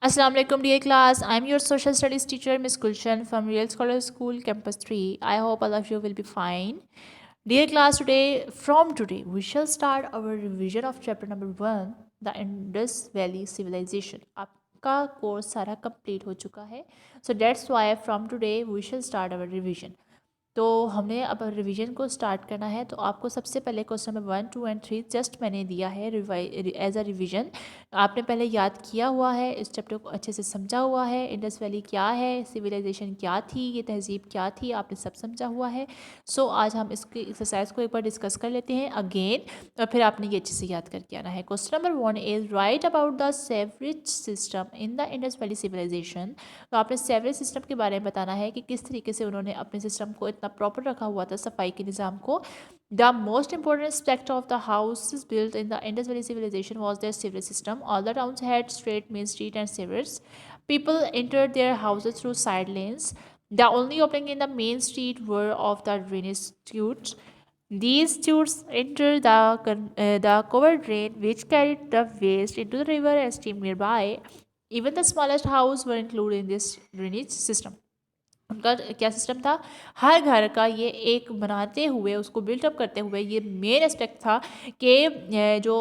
Assalamu alaikum dear class. I'm your social studies teacher Miss Gulshan from Real Scholar School Campus 3. I hope all of you will be fine. Dear class, today we shall start our revision of chapter number 1, the Indus Valley Civilization. आपका course सारा complete हो चुका है. So that's why from today we shall start our revision. तो हमने अब revision को start करना है. तो आपको सबसे पहले क्वेश्चन नंबर 1, 2 एंड 3 जस्ट मैंने दिया है एज अ रिवीजन. आपने पहले याद किया हुआ है, इस चैप्टर को अच्छे से समझा हुआ है. इंडस वैली क्या है, सिविलाइजेशन क्या थी, ये तहजीब क्या थी, आपने सब समझा हुआ है. सो आज हम इसकी एक्सरसाइज को एक बार डिस्कस कर लेते हैं अगेन, और फिर आपने ये अच्छे से याद करके आना है. Question number 1 is right about the sewerage system in the Indus valley civilisation. तो आपने सेवरेज सिस्टम के बारे में बताना है कि किस तरीके से उन्होंने अपने सिस्टम को इतना प्रॉपर रखा हुआ था, सफाई के निज़ाम को. The most important aspect of the houses built in the Indus valley civilisation was their sewerage system. All the towns had straight main street and sewers. People entered their houses through side lanes. The only opening in the main street were of the drainage tubes. These tubes entered the covered drain, which carried the waste into the river and stream nearby. Even the smallest houses were included in this drainage system. उनका क्या system था, हर घर का ये एक बनाते हुए, उसको बिल्टअप करते हुए, ये मेन एस्पेक्ट था कि जो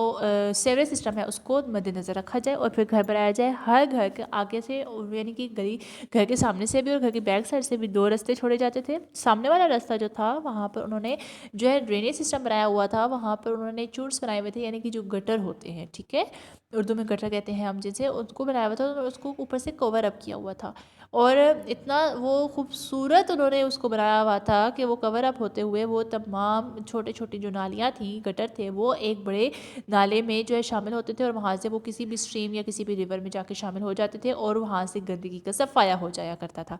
सेवरेज सिस्टम है उसको मद्देनज़र रखा जाए और फिर घर बनाया जाए. हर घर के आगे से, यानी कि गली घर के सामने से भी और घर की बैक साइड से भी 2 रास्ते छोड़े जाते थे. सामने वाला रास्ता जो था वहाँ पर उन्होंने जो है ड्रेनेज सिस्टम बनाया हुआ था, वहाँ पर उन्होंने चूर्स बनाए हुए थे, यानी कि जो गटर होते हैं, ठीक है, उर्दू में गटर कहते हैं हम जिसे, उसको बनाया हुआ था और उसको ऊपर से कवर अप किया हुआ था. और इतना वो खूबसूरत उन्होंने उसको बनाया हुआ था कि वो कवर अप होते हुए वो तमाम छोटे छोटी जो नालियाँ थी, गटर थे, वो एक बड़े नाले में जो है शामिल होते थे और वहाँ से वो किसी भी स्ट्रीम या किसी भी रिवर में जाके शामिल हो जाते थे और वहाँ से गंदगी का सफाया हो जाया करता था.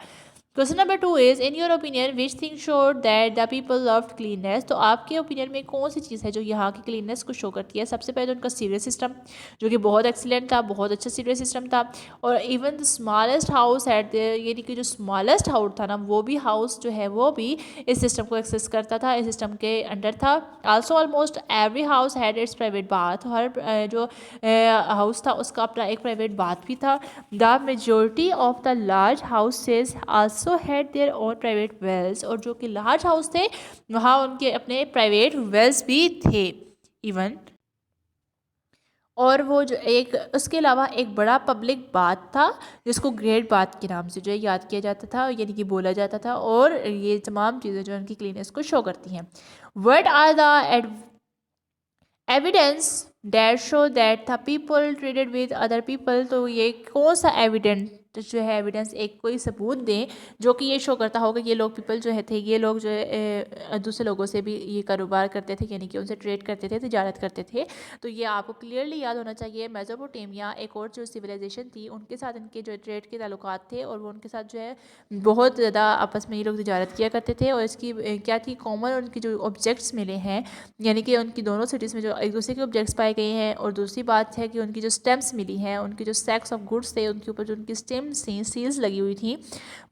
Question number 2 is in your opinion which thing showed that the people loved cleanness. तो आपके ओपिनियन में कौन सी चीज़ है जो यहाँ की क्लीननेस को शो करती है. सबसे पहले तो उनका सीवरेज सिस्टम, जो कि बहुत एक्सीलेंट था, बहुत अच्छा सीवरेज सिस्टम था. और even the smallest house at there, यानी कि जो स्मॉलेस्ट हाउस था ना, वो भी हाउस जो है वो भी इस सिस्टम को एक्सेस करता था, इस सिस्टम के अंडर था. Also almost every house had its private bath. हर जो हाउस था उसका अपना एक प्राइवेट बाथ भी था. The majority of the large houses also had their own private wells. और जो कि लार्ज हाउस थे वहाँ उनके अपने प्राइवेट वेल्स भी थे इवन. और वो जो एक उसके अलावा एक बड़ा पब्लिक बाथ था जिसको ग्रेट बाथ के नाम से जो है याद किया जाता था, यानी कि बोला जाता था. और ये तमाम चीज़ें जो उनकी क्लीननेस को शो करती हैं. What are the evidence that show that the people treated with other people. तो ये कौन सा एविडेंस जो है, एविडेंस एक कोई सबूत दें जो कि ये शो करता होगा कि ये लोग पीपल जो है थे, ये लोग जो है दूसरे लोगों से भी ये कारोबार करते थे, यानी कि उनसे ट्रेड करते थे, तिजारत करते थे. तो ये आपको क्लियरली याद होना चाहिए. मेसोपोटामिया एक और जो सिविलाइजेशन थी, उनके साथ इनके जो ट्रेड के ताल्लुकात थे और वो उनके साथ जो है बहुत ज़्यादा आपस में ये लोग तिजारत किया करते थे. और इसकी क्या थी कॉमन, उनकी जो ऑब्जेक्ट्स मिले हैं, यानी कि उनकी दोनों सिटीज़ में जो एक दूसरे के ऑब्जेक्ट्स पाए गए हैं. और दूसरी बात है कि उनकी जो स्टेम्प्स मिली हैं, उनकी जो सैक्स ऑफ गुड्स थे, उनके ऊपर जो उनकी स्टेम्स थी, सील्स लगी हुई थी,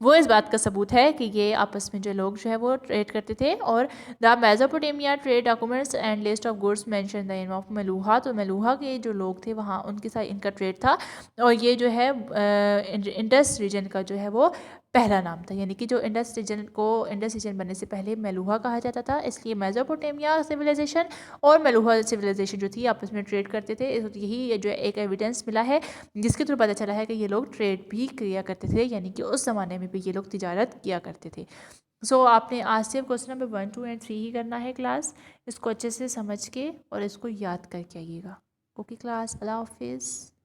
वो इस बात का सबूत है कि ये आपस में जो लोग जो है वो ट्रेड करते थे. और the Mesopotamia trade documents and list of goods mention the name of Meluha. तो मेलूहा के जो लोग थे वहाँ उनके साथ इनका ट्रेड था. और ये जो है इंडस रीजन का जो है वो पहला नाम था, यानी कि जो इंडस रीजन बनने से पहले मेलूहा कहा जाता था. इसलिए मेसोपोटामिया सिविलाइजेशन और मेलूहा सिविलाइजेशन जो थी आपस में ट्रेड करते थे. यही जो है एक एविडेंस मिला है जिसके थ्रू पता चला है कि ये लोग ट्रेड भी किया करते थे, यानी कि उस ज़माने में भी ये लोग तिजारत किया करते थे. सो आपने आज से क्वेश्चन नंबर 1, 2 एंड 3 ही करना है क्लास. इसको अच्छे से समझ के और इसको याद करके आइएगा. ओके क्लास, अल्लाह हाफिज़.